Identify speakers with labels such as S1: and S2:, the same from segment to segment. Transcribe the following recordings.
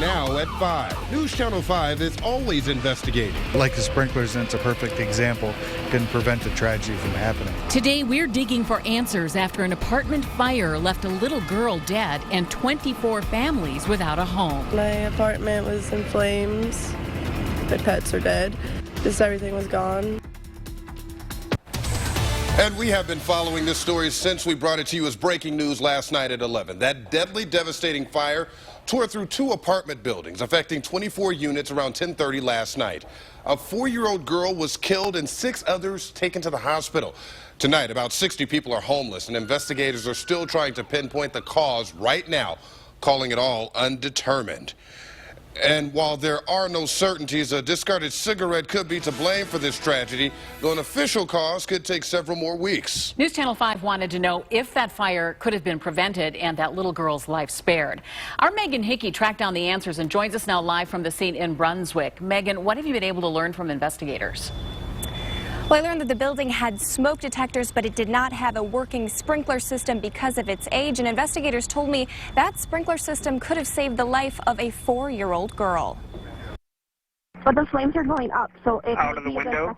S1: now at 5. News Channel 5 is always investigating.
S2: Like the sprinklers, and it's a perfect example, can prevent a tragedy from happening.
S3: Today, we're digging for answers after an apartment fire left a little girl dead and 24 families without a home.
S4: My apartment was in flames. My pets are dead. Just everything was gone.
S1: And we have been following this story since we brought it to you as breaking news last night at 11. That deadly, devastating fire tore through 2 apartment buildings, affecting 24 units around 10:30 last night. A 4-year-old girl was killed and 6 others taken to the hospital. Tonight, about 60 people are homeless, and investigators are still trying to pinpoint the cause right now, calling it all undetermined. And while there are no certainties, a discarded cigarette could be to blame for this tragedy, though an official cause could take several more weeks.
S3: News Channel 5 wanted to know if that fire could have been prevented and that little girl's life spared. Our Megan Hickey tracked down the answers and joins us now live from the scene in Brunswick. Megan, what have you been able to learn from investigators?
S5: Well, I learned that the building had smoke detectors, but it did not have a working sprinkler system because of its age. And investigators told me that sprinkler system could have saved the life of a 4-year-old girl.
S6: But the flames are going up, so it
S7: out of the window?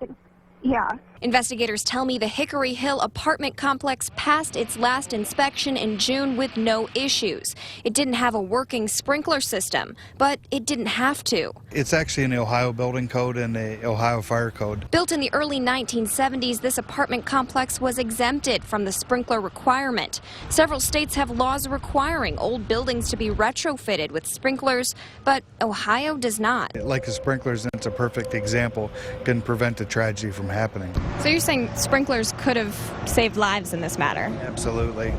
S6: Yeah.
S5: Investigators tell me the Hickory Hill apartment complex passed its last inspection in June with no issues. It didn't have a working sprinkler system, but it didn't have to.
S2: It's actually in the Ohio Building Code and the Ohio Fire Code.
S5: Built in the early 1970s, this apartment complex was exempted from the sprinkler requirement. Several states have laws requiring old buildings to be retrofitted with sprinklers, but Ohio does not.
S2: Like the sprinklers, and it's a perfect example, can prevent a tragedy from happening.
S5: So you're saying sprinklers could have saved lives in this matter?
S2: Absolutely.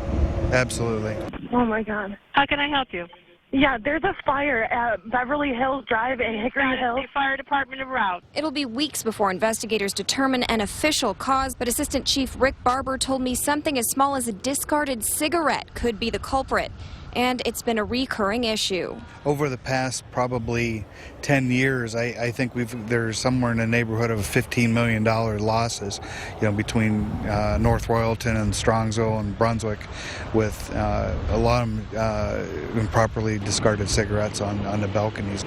S2: Absolutely.
S6: Oh, my God.
S7: How can I help you?
S6: Yeah, there's a fire at Beverly Hills Drive in Hickory Hill.
S7: The fire department en route.
S5: It'll be weeks before investigators determine an official cause, but Assistant Chief Rick Barber told me something as small as a discarded cigarette could be the culprit. And it's been a recurring issue. Over
S2: the past probably 10 years, I think there's somewhere in the neighborhood of $15 million losses, between North Royalton and Strongsville and Brunswick, with a lot of improperly discarded cigarettes on the balconies.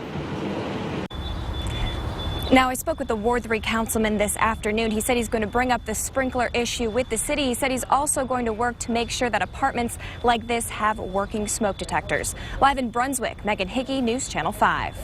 S5: Now, I spoke with the Ward 3 councilman this afternoon. He said he's going to bring up the sprinkler issue with the city. He said he's also going to work to make sure that apartments like this have working smoke detectors. Live in Brunswick, Megan Hickey, News Channel 5.